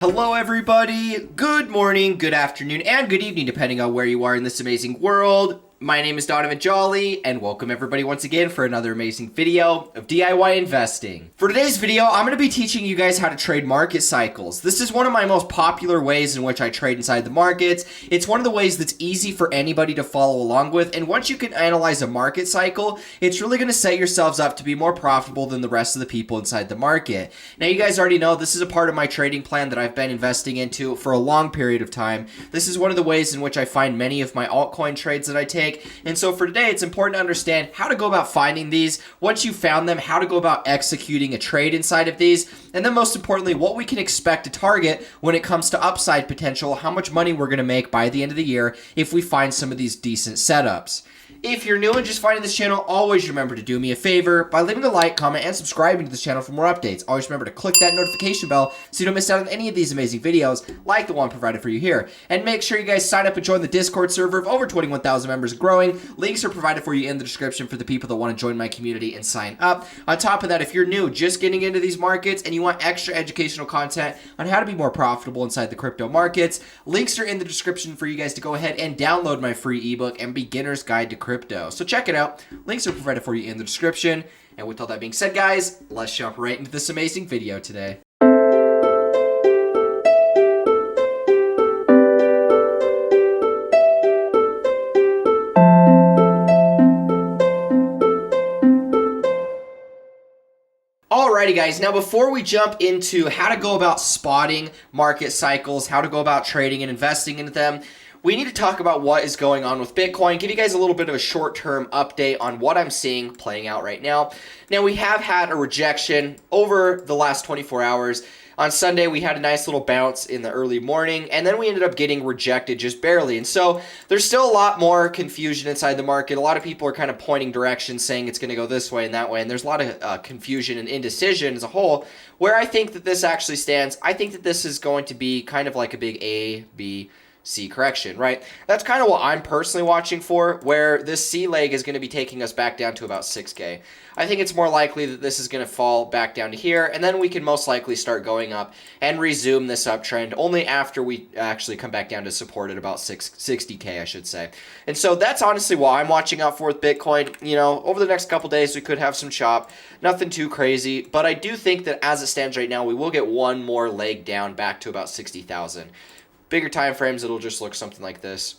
Hello everybody, good morning, good afternoon, and good evening depending on where you are in this amazing world. My name is Donovan Jolly, and welcome everybody once again for another amazing video of DIY investing. For today's video, I'm going to be teaching you guys how to trade market cycles. This is one of my most popular ways in which I trade inside the markets. It's one of the ways that's easy for anybody to follow along with, and once you can analyze a market cycle, it's really going to set yourselves up to be more profitable than the rest of the people inside the market. Now, you guys already know this is a part of my trading plan that I've been investing into for a long period of time. This is one of the ways in which I find many of my altcoin trades that I take. And so for today, it's important to understand how to go about finding these, once you've found them, how to go about executing a trade inside of these, and then most importantly, what we can expect to target when it comes to upside potential, how much money we're going to make by the end of the year if we find some of these decent setups. If you're new and just finding this channel, always remember to do me a favor by leaving a like, comment, and subscribing to this channel for more updates. Always remember to click that notification bell so you don't miss out on any of these amazing videos like the one provided for you here. And make sure you guys sign up and join the Discord server of over 21,000 members growing. Links are provided for you in the description for the people that want to join my community and sign up. On top of that, if you're new, just getting into these markets and you want extra educational content on how to be more profitable inside the crypto markets, links are in the description for you guys to go ahead and download my free ebook and beginner's guide to crypto. So check it out. Links are provided for you in the description. And with all that being said, guys, let's jump right into this amazing video today. Alrighty guys, now before we jump into how to go about spotting market cycles, how to go about trading and investing into them, we need to talk about what is going on with Bitcoin, give you guys a little bit of a short-term update on what I'm seeing playing out right now. Now, we have had a rejection over the last 24 hours. On Sunday, we had a nice little bounce in the early morning, and then we ended up getting rejected just barely. And so there's still a lot more confusion inside the market. A lot of people are kind of pointing directions, saying it's going to go this way and that way, and there's a lot of confusion and indecision as a whole. Where I think that this actually stands, I think that this is going to be kind of like a big A, B, C correction, right? That's kind of what I'm personally watching for, where this C leg is going to be taking us back down to about 6K. I think it's more likely that this is going to fall back down to here, and then we can most likely start going up and resume this uptrend only after we actually come back down to support at about 60K, I should say. And so that's honestly what I'm watching out for with Bitcoin. You know, over the next couple days, we could have some chop. Nothing too crazy, but I do think that as it stands right now, we will get one more leg down back to about 60,000. Bigger time frames, it'll just look something like this.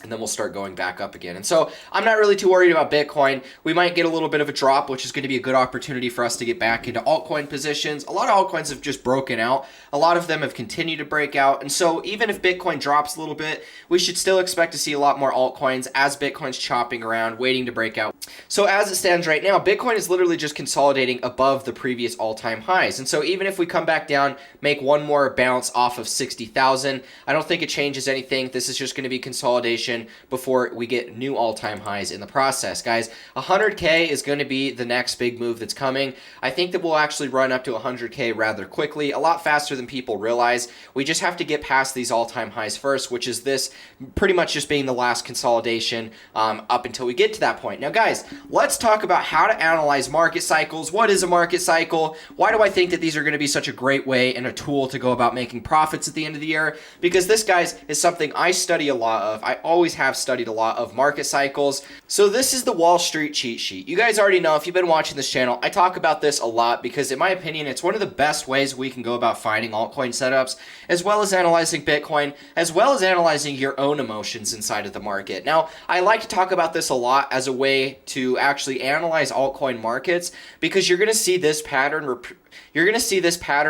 And then we'll start going back up again. And so I'm not really too worried about Bitcoin. We might get a little bit of a drop, which is going to be a good opportunity for us to get back into altcoin positions. A lot of altcoins have just broken out. A lot of them have continued to break out. And so even if Bitcoin drops a little bit, we should still expect to see a lot more altcoins as Bitcoin's chopping around, waiting to break out. So as it stands right now, Bitcoin is literally just consolidating above the previous all-time highs. And so even if we come back down, make one more bounce off of 60,000, I don't think it changes anything. This is just going to be consolidation before we get new all-time highs in the process. Guys, 100K is going to be the next big move that's coming. I think that we'll actually run up to 100K rather quickly, a lot faster than people realize. We just have to get past these all-time highs first, which is this pretty much just being the last consolidation up until we get to that point. Now, guys, let's talk about how to analyze market cycles. What is a market cycle? Why do I think that these are going to be such a great way and a tool to go about making profits at the end of the year? Because this, guys, is something I study a lot of. I always have studied a lot of market cycles. So this is the Wall Street cheat sheet. You guys already know, if you've been watching this channel, I talk about this a lot because in my opinion, it's one of the best ways we can go about finding altcoin setups, as well as analyzing Bitcoin, as well as analyzing your own emotions inside of the market. Now, I like to talk about this a lot as a way to actually analyze altcoin markets because you're going to see this pattern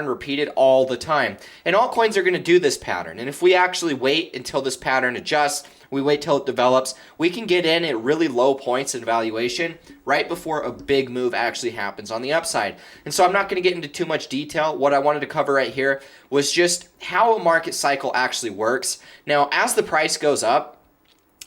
repeated all the time. And altcoins are going to do this pattern. And if we actually wait until this pattern adjusts, we wait till it develops, we can get in at really low points in valuation right before a big move actually happens on the upside. And so I'm not going to get into too much detail. What I wanted to cover right here was just how a market cycle actually works. Now, as the price goes up,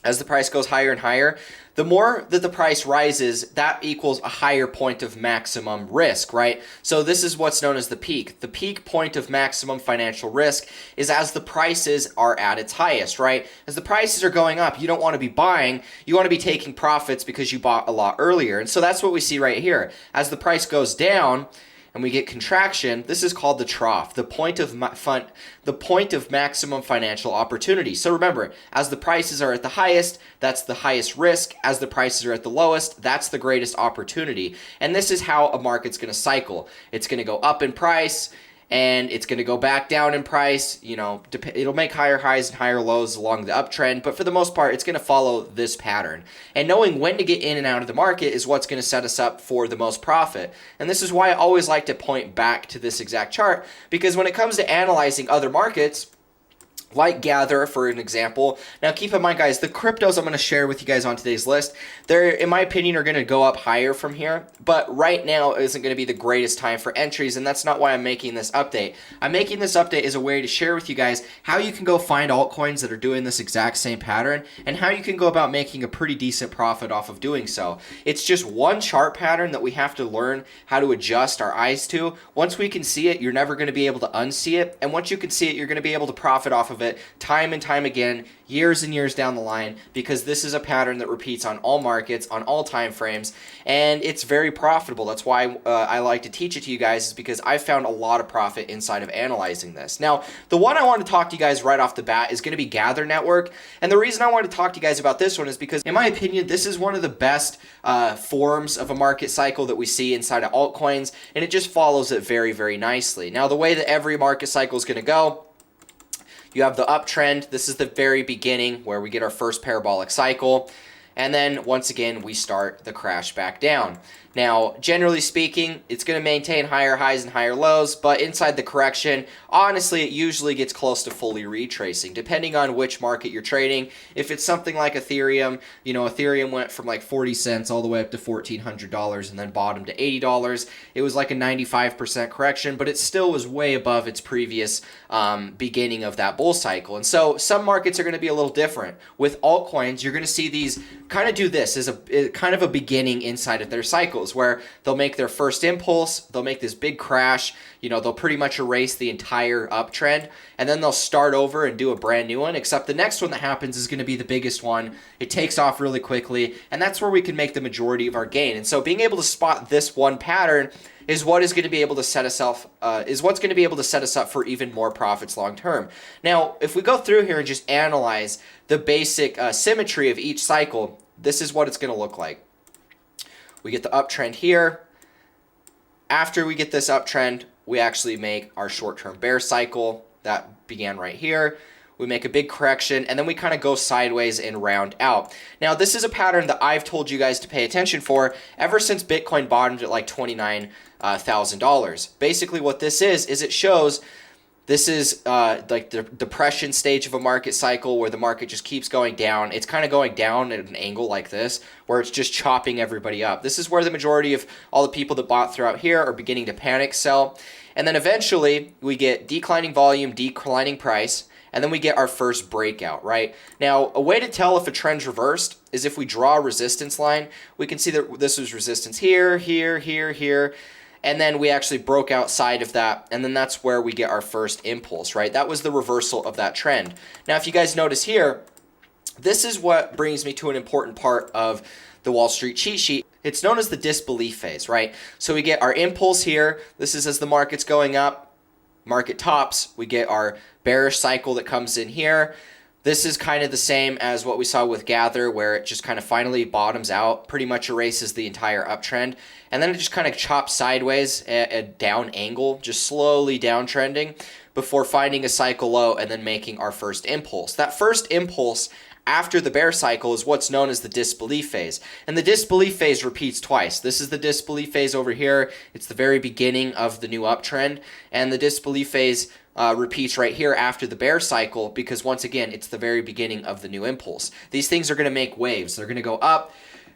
as the price goes higher and higher, the more that the price rises, that equals a higher point of maximum risk, right? So this is what's known as the peak. The peak point of maximum financial risk is as the prices are at its highest, right? As the prices are going up, you don't want to be buying, you want to be taking profits because you bought a lot earlier. And so that's what we see right here. As the price goes down, and we get contraction, this is called the trough, the point of maximum financial opportunity. So remember, as the prices are at the highest, that's the highest risk. As the prices are at the lowest, that's the greatest opportunity. And this is how a market's going to cycle. It's going to go up in price, and it's going to go back down in price. You know, it'll make higher highs and higher lows along the uptrend, but for the most part, it's going to follow this pattern. And knowing when to get in and out of the market is what's going to set us up for the most profit. And this is why I always like to point back to this exact chart, because when it comes to analyzing other markets, like Gather, for an example. Now, keep in mind, guys, the cryptos I'm going to share with you guys on today's list, they're, in my opinion, are going to go up higher from here. But right now isn't going to be the greatest time for entries, and that's not why I'm making this update. I'm making this update as a way to share with you guys how you can go find altcoins that are doing this exact same pattern, and how you can go about making a pretty decent profit off of doing so. It's just one chart pattern that we have to learn how to adjust our eyes to. Once we can see it, you're never going to be able to unsee it. And once you can see it, you're going to be able to profit off of it time and time again, years and years down the line, because this is a pattern that repeats on all markets, on all time frames, and it's very profitable. That's why I like to teach it to you guys, is because I found a lot of profit inside of analyzing this. Now, the one I want to talk to you guys right off the bat is going to be Gather Network, and the reason I want to talk to you guys about this one is because, in my opinion, this is one of the best forms of a market cycle that we see inside of altcoins, and it just follows it very, very nicely. Now, the way that every market cycle is going to go, you have the uptrend. This is the very beginning where we get our first parabolic cycle. And then once again, we start the crash back down. Now, generally speaking, it's going to maintain higher highs and higher lows, but inside the correction, honestly, it usually gets close to fully retracing, depending on which market you're trading. If it's something like Ethereum, you know, Ethereum went from like 40 cents all the way up to $1,400 and then bottomed to $80. It was like a 95% correction, but it still was way above its previous beginning of that bull cycle. And so some markets are going to be a little different. With altcoins, you're going to see these kind of do this as a kind of a beginning inside of their cycles, where they'll make their first impulse, they'll make this big crash, you know, they'll pretty much erase the entire uptrend, and then they'll start over and do a brand new one, except the next one that happens is going to be the biggest one. It takes off really quickly, and that's where we can make the majority of our gain. And so being able to spot this one pattern is what is going to be able to set us up, what's going to be able to set us up for even more profits long term. Now, if we go through here and just analyze the basic symmetry of each cycle, this is what it's going to look like. We get the uptrend here. After we get this uptrend, we actually make our short-term bear cycle that began right here. We make a big correction, and then we kind of go sideways and round out. Now, this is a pattern that I've told you guys to pay attention for ever since Bitcoin bottomed at like $29,000. Basically, what this is it shows this is like the depression stage of a market cycle, where the market just keeps going down. It's kind of going down at an angle like this, where it's just chopping everybody up. This is where the majority of all the people that bought throughout here are beginning to panic sell. And then eventually we get declining volume, declining price, and then we get our first breakout, right? Now, a way to tell if a trend's reversed is if we draw a resistance line. We can see that this was resistance here, here, here, here, and then we actually broke outside of that, and then that's where we get our first impulse, right? That was the reversal of that trend. Now, if you guys notice here, this is what brings me to an important part of the Wall Street cheat sheet. It's known as the disbelief phase, right? So we get our impulse here. This is as the market's going up, market tops. We get our bearish cycle that comes in here. This is kind of the same as what we saw with Gather, where it just kind of finally bottoms out, pretty much erases the entire uptrend, and then it just kind of chops sideways at a down angle, just slowly downtrending before finding a cycle low and then making our first impulse. That first impulse after the bear cycle is what's known as the disbelief phase. And the disbelief phase repeats twice. This is the disbelief phase over here. It's the very beginning of the new uptrend. And the disbelief phase repeats right here after the bear cycle, because once again, it's the very beginning of the new impulse. These things are going to make waves. They're going to go up,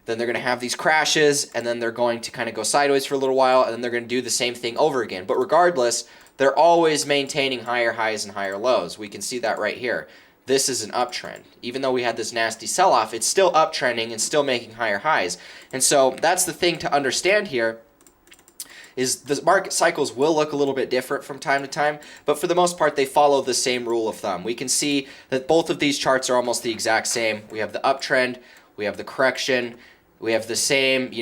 then they're going to have these crashes, and then they're going to kind of go sideways for a little while, and then they're going to do the same thing over again. But regardless, they're always maintaining higher highs and higher lows. We can see that right here. This is an uptrend. Even though we had this nasty sell-off, it's still uptrending and still making higher highs. And so that's the thing to understand here, is the market cycles will look a little bit different from time to time, but for the most part, they follow the same rule of thumb. We can see that both of these charts are almost the exact same. We have the uptrend, we have the correction, we have the same,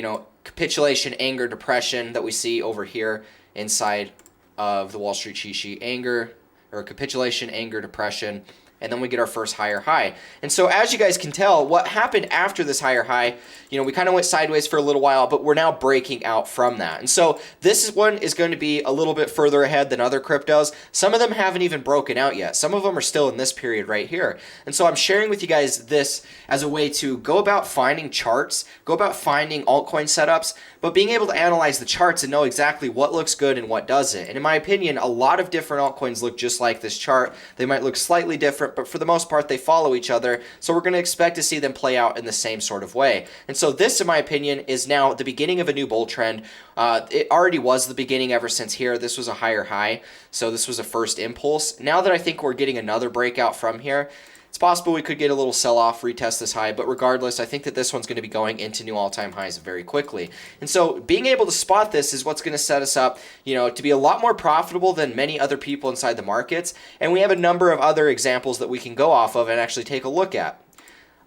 capitulation, anger, depression that we see over here inside of the Wall Street cheat sheet. Anger, or capitulation, anger, depression, and then we get our first higher high. And so as you guys can tell, what happened after this higher high, we kind of went sideways for a little while, but we're now breaking out from that. And so this one is going to be a little bit further ahead than other cryptos. Some of them haven't even broken out yet. Some of them are still in this period right here. And so I'm sharing with you guys this as a way to go about finding charts, go about finding altcoin setups, but being able to analyze the charts and know exactly what looks good and what doesn't. And in my opinion, a lot of different altcoins look just like this chart. They might look slightly different, but for the most part, they follow each other. So we're going to expect to see them play out in the same sort of way. And so this, in my opinion, is now the beginning of a new bull trend. It already was the beginning ever since here. This was a higher high. So this was a first impulse. Now that I think we're getting another breakout from here, it's possible we could get a little sell-off, retest this high, but regardless, I think that this one's going to be going into new all-time highs very quickly. And so being able to spot this is what's going to set us up, to be a lot more profitable than many other people inside the markets. And we have a number of other examples that we can go off of and actually take a look at.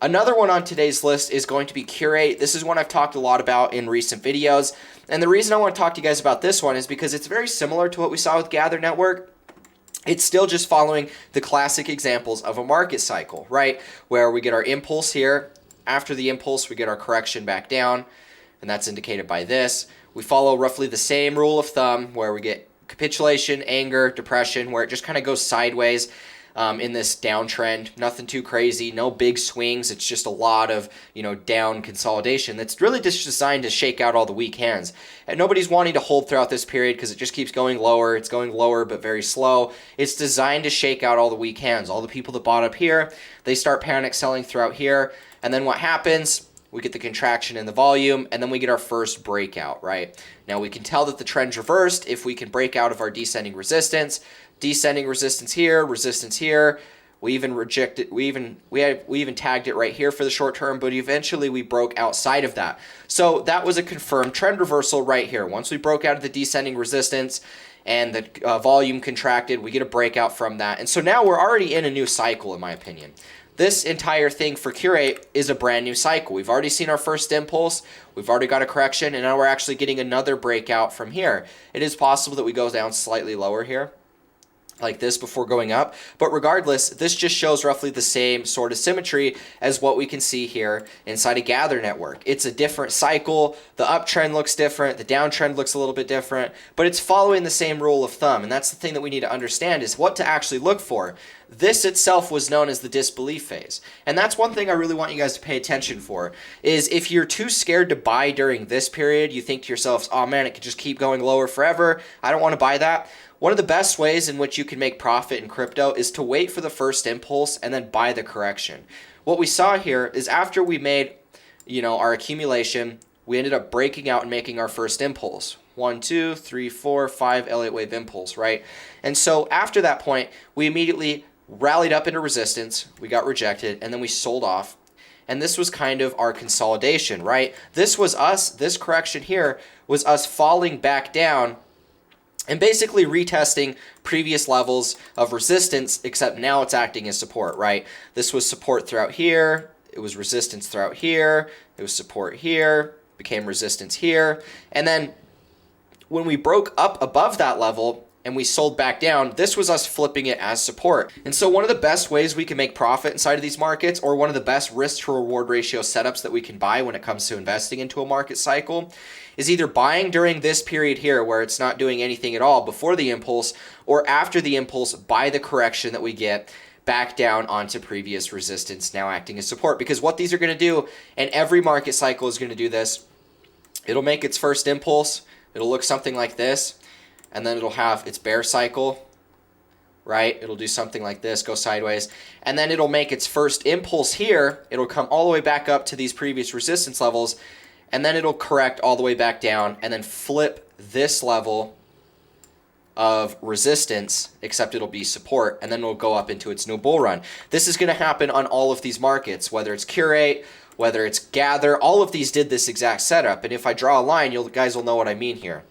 Another one on today's list is going to be Curate. This is one I've talked a lot about in recent videos. And the reason I want to talk to you guys about this one is because it's very similar to what we saw with Gather Network. It's still just following the classic examples of a market cycle, right? Where we get our impulse here. After the impulse, we get our correction back down, and that's indicated by this. We follow roughly the same rule of thumb where we get capitulation, anger, depression, where it just kind of goes sideways in this downtrend. Nothing too crazy, no big swings. It's just a lot of, down consolidation that's really just designed to shake out all the weak hands. And nobody's wanting to hold throughout this period because it just keeps going lower. It's going lower but very slow. It's designed to shake out all the weak hands. All the people that bought up here, they start panic selling throughout here. And then what happens? We get the contraction in the volume, and then we get our first breakout, right? Now we can tell that the trend's reversed if we can break out of our descending resistance. Descending resistance here, resistance here. We even rejected, we even tagged it right here for the short term, but eventually we broke outside of that. So that was a confirmed trend reversal right here. Once we broke out of the descending resistance and the volume contracted, we get a breakout from that. And so now we're already in a new cycle, in my opinion. This entire thing for Curate is a brand new cycle. We've already seen our first impulse. We've already got a correction, and now we're actually getting another breakout from here. It is possible that we go down slightly lower here, like this, before going up. But regardless, this just shows roughly the same sort of symmetry as what we can see here inside a Gather Network. It's a different cycle. The uptrend looks different. The downtrend looks a little bit different, but it's following the same rule of thumb. And that's the thing that we need to understand, is what to actually look for. This itself was known as the Disbelief Phase. And that's one thing I really want you guys to pay attention for, is if you're too scared to buy during this period, you think to yourselves, oh man, it could just keep going lower forever. I don't want to buy that. One of the best ways in which you can make profit in crypto is to wait for the first impulse and then buy the correction. What we saw here is after we made, our accumulation, we ended up breaking out and making our first impulse. 1, 2, 3, 4, 5 Elliott wave impulse, right? And so after that point, we immediately rallied up into resistance. We got rejected, and then we sold off. And this was kind of our consolidation, right? This was us, this correction here was us falling back down and basically retesting previous levels of resistance, except now it's acting as support, right? This was support throughout here. It was resistance throughout here. It was support here, became resistance here. And then when we broke up above that level and we sold back down, this was us flipping it as support. And so one of the best ways we can make profit inside of these markets, or one of the best risk to reward ratio setups that we can buy when it comes to investing into a market cycle, is either buying during this period here where it's not doing anything at all before the impulse, or after the impulse, buy the correction that we get back down onto previous resistance, now acting as support. Because what these are going to do, and every market cycle is going to do this, it'll make its first impulse, it'll look something like this, and then it'll have its bear cycle, right? It'll do something like this, go sideways, and then it'll make its first impulse here. It'll come all the way back up to these previous resistance levels, and then it'll correct all the way back down and then flip this level of resistance, except it'll be support, and then it'll go up into its new bull run. This is going to happen on all of these markets, whether it's Curate, whether it's Gather. All of these did this exact setup, and if I draw a line, you guys will know what I mean here.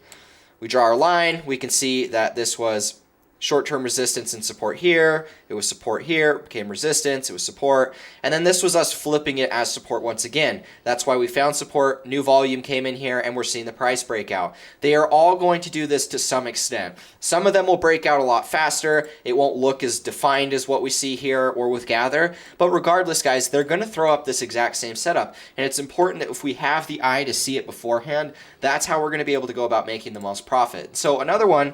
We draw our line, we can see that this was short-term resistance and support here, it was support here, it became resistance, it was support, and then this was us flipping it as support once again. That's why we found support, new volume came in here, and we're seeing the price breakout. They are all going to do this to some extent. Some of them will break out a lot faster, it won't look as defined as what we see here or with Gather, but regardless guys, they're going to throw up this exact same setup, and it's important that if we have the eye to see it beforehand, that's how we're going to be able to go about making the most profit. So another one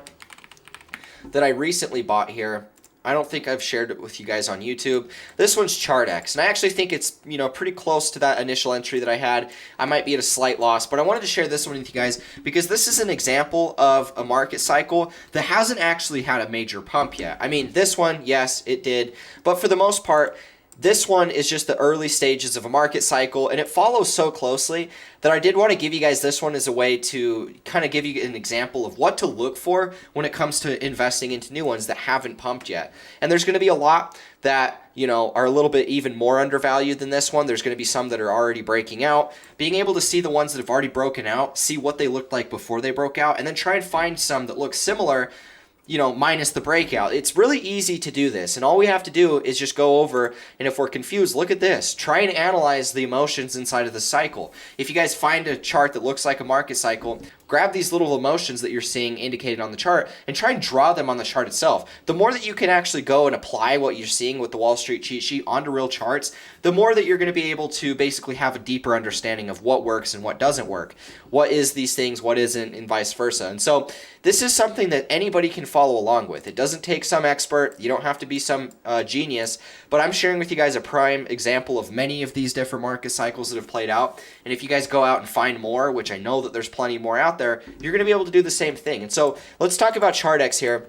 that I recently bought here, I don't think I've shared it with you guys on YouTube. This one's Chartx, and I actually think it's, you know, pretty close to that initial entry that I had. I might be at a slight loss, but I wanted to share this one with you guys because this is an example of a market cycle that hasn't actually had a major pump yet. I mean, this one, yes, it did, but for the most part, this one is just the early stages of a market cycle, and it follows so closely that I did want to give you guys this one as a way to kind of give you an example of what to look for when it comes to investing into new ones that haven't pumped yet. And there's going to be a lot that, you know, are a little bit even more undervalued than this one. There's going to be some that are already breaking out. Being able to see the ones that have already broken out, see what they looked like before they broke out, and then try and find some that look similar, you know, minus the breakout. It's really easy to do this, and all we have to do is just go over, and if we're confused, look at this. Try and analyze the emotions inside of the cycle. If you guys find a chart that looks like a market cycle, grab these little emotions that you're seeing indicated on the chart and try and draw them on the chart itself. The more that you can actually go and apply what you're seeing with the Wall Street cheat sheet onto real charts, the more that you're going to be able to basically have a deeper understanding of what works and what doesn't work. What is these things, what isn't, and vice versa. And so this is something that anybody can follow along with. It doesn't take some expert. You don't have to be some genius, but I'm sharing with you guys a prime example of many of these different market cycles that have played out. And if you guys go out and find more, which I know that there's plenty more out there, you're going to be able to do the same thing. And so let's talk about Chartx here,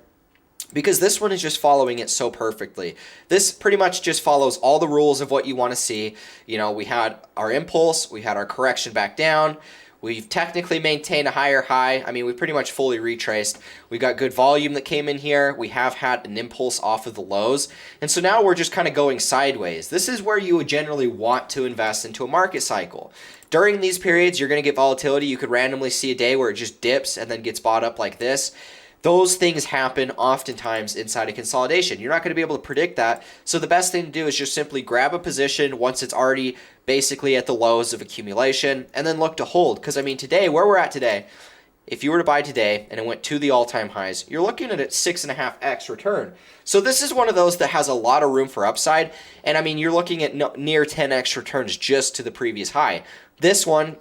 because this one is just following it so perfectly. This pretty much just follows all the rules of what you want to see. You know, we had our impulse, we had our correction back down, we've technically maintained a higher high. I mean, we pretty much fully retraced. We got good volume that came in here. We have had an impulse off of the lows. And so now we're just kind of going sideways. This is where you would generally want to invest into a market cycle. During these periods, you're going to get volatility. You could randomly see a day where it just dips and then gets bought up like this. Those things happen oftentimes inside a consolidation. You're not going to be able to predict that. So the best thing to do is just simply grab a position once it's already basically at the lows of accumulation and then look to hold. Because, I mean, today, where we're at today, if you were to buy today and it went to the all-time highs, you're looking at a 6.5x return. So this is one of those that has a lot of room for upside. And, I mean, you're looking at near 10x returns just to the previous high. This one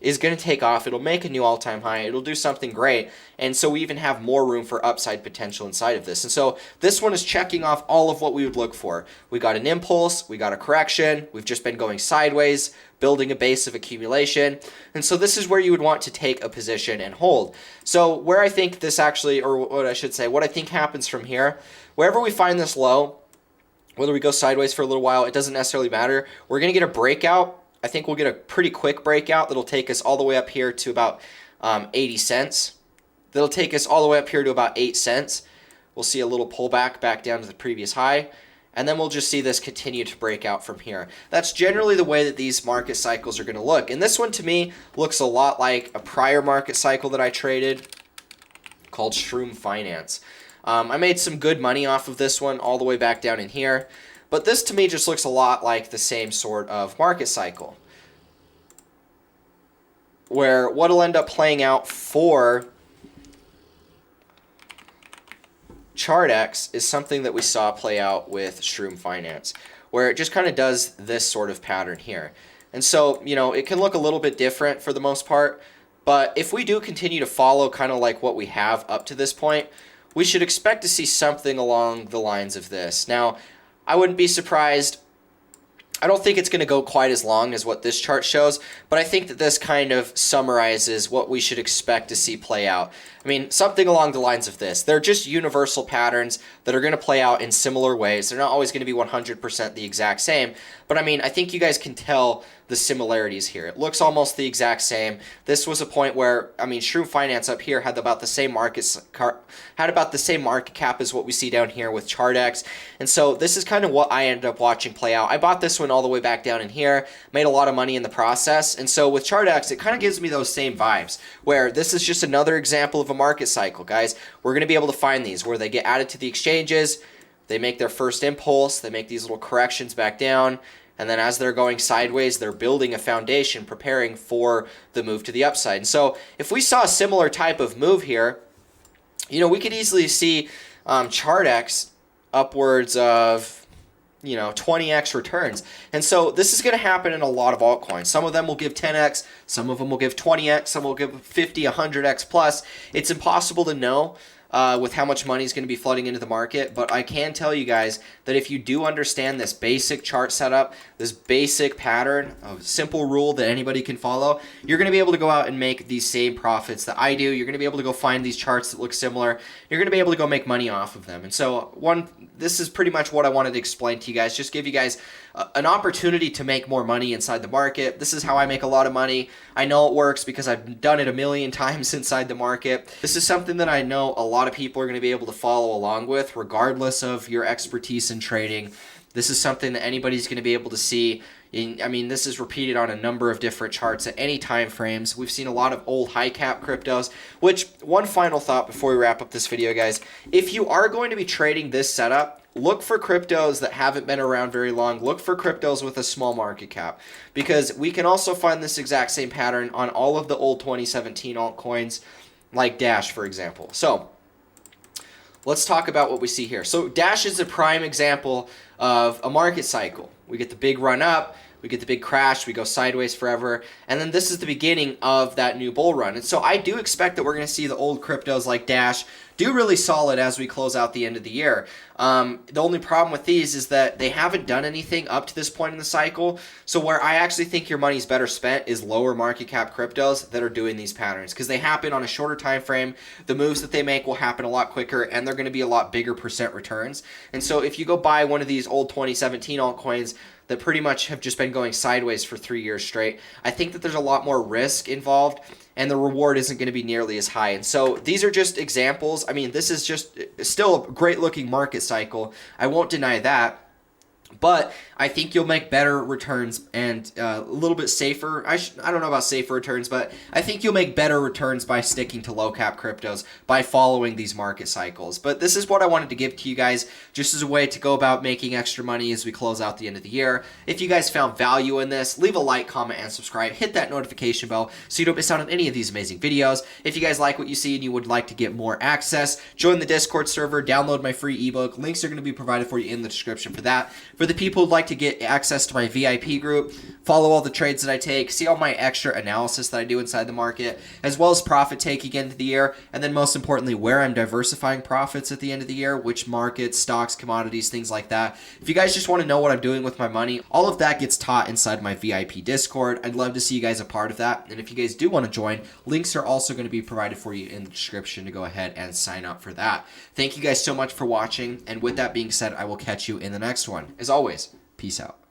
is going to take off. It'll make a new all-time high. It'll do something great. And so we even have more room for upside potential inside of this. And so this one is checking off all of what we would look for. We got an impulse. We got a correction. We've just been going sideways, building a base of accumulation. And so this is where you would want to take a position and hold. So where I think this actually, or what I should say, what I think happens from here, wherever we find this low, whether we go sideways for a little while, it doesn't necessarily matter. We're going to get a breakout. I think we'll get a pretty quick breakout that'll take us all the way up here to about 80 cents. That'll take us all the way up here to about 8 cents. We'll see a little pullback back down to the previous high, and then we'll just see this continue to break out from here. That's generally the way that these market cycles are going to look. And this one, to me, looks a lot like a prior market cycle that I traded called Shroom Finance. I made some good money off of this one all the way back down in here. But this to me just looks a lot like the same sort of market cycle, where what'll end up playing out for Chartx is something that we saw play out with Shroom Finance, where it just kind of does this sort of pattern here. And so, you know, it can look a little bit different for the most part, but if we do continue to follow kind of like what we have up to this point, we should expect to see something along the lines of this. Now, I wouldn't be surprised. I don't think it's going to go quite as long as what this chart shows, but I think that this kind of summarizes what we should expect to see play out. I mean, something along the lines of this. They're just universal patterns that are going to play out in similar ways. They're not always going to be 100% the exact same, but I mean, I think you guys can tell the similarities here. It looks almost the exact same. This was a point where, I mean, Shroom Finance up here had about the same market cap as what we see down here with Chartx. And so this is kind of what I ended up watching play out. I bought this one all the way back down in here, made a lot of money in the process. And so with Chartx, it kind of gives me those same vibes, where this is just another example of a market cycle, guys. We're going to be able to find these where they get added to the exchanges, they make their first impulse, they make these little corrections back down, and then as they're going sideways, they're building a foundation, preparing for the move to the upside. And so if we saw a similar type of move here, you know, we could easily see Chartx upwards of, you know, 20x returns. And so this is going to happen in a lot of altcoins. Some of them will give 10x, some of them will give 20x, some will give 50, 100x plus. It's impossible to know with how much money is going to be flooding into the market, but I can tell you guys that if you do understand this basic chart setup, this basic pattern, a simple rule that anybody can follow, you're going to be able to go out and make these same profits that I do. You're going to be able to go find these charts that look similar. You're going to be able to go make money off of them. And so this is pretty much what I wanted to explain to you guys, just give you guys an opportunity to make more money inside the market. This is how I make a lot of money. I know it works because I've done it a million times inside the market. This is something that I know a lot of people are going to be able to follow along with, regardless of your expertise in trading. This is something that anybody's going to be able to see. I mean, this is repeated on a number of different charts at any time frames. We've seen a lot of old high cap cryptos, which, one final thought before we wrap up this video, guys. If you are going to be trading this setup, look for cryptos that haven't been around very long. Look for cryptos with a small market cap, because we can also find this exact same pattern on all of the old 2017 altcoins, like Dash, for example. So let's talk about what we see here. So Dash is a prime example of a market cycle. We get the big run up, we get the big crash, we go sideways forever, and then this is the beginning of that new bull run. And so I do expect that we're going to see the old cryptos like Dash do really solid as we close out the end of the year. The only problem with these is that they haven't done anything up to this point in the cycle. So where I actually think your money's better spent is lower market cap cryptos that are doing these patterns, because they happen on a shorter time frame. The moves that they make will happen a lot quicker, and they're going to be a lot bigger percent returns. And so if you go buy one of these old 2017 altcoins that pretty much have just been going sideways for 3 years straight, I think that there's a lot more risk involved, and the reward isn't going to be nearly as high. And so these are just examples. I mean, this is just still a great looking market cycle. I won't deny that. But I think you'll make better returns and a little bit safer. I don't know about safer returns, but I think you'll make better returns by sticking to low cap cryptos, by following these market cycles. But this is what I wanted to give to you guys, just as a way to go about making extra money as we close out the end of the year. If you guys found value in this, leave a like, comment, and subscribe. Hit that notification bell so you don't miss out on any of these amazing videos. If you guys like what you see and you would like to get more access, join the Discord server, download my free ebook. Links are going to be provided for you in the description for that. For the people who'd like to get access to my VIP group, follow all the trades that I take, see all my extra analysis that I do inside the market, as well as profit taking into the year, and then most importantly, where I'm diversifying profits at the end of the year, which markets, stocks, commodities, things like that. If you guys just want to know what I'm doing with my money, all of that gets taught inside my VIP Discord. I'd love to see you guys a part of that. And if you guys do want to join, links are also going to be provided for you in the description to go ahead and sign up for that. Thank you guys so much for watching. And with that being said, I will catch you in the next one. As always, peace out.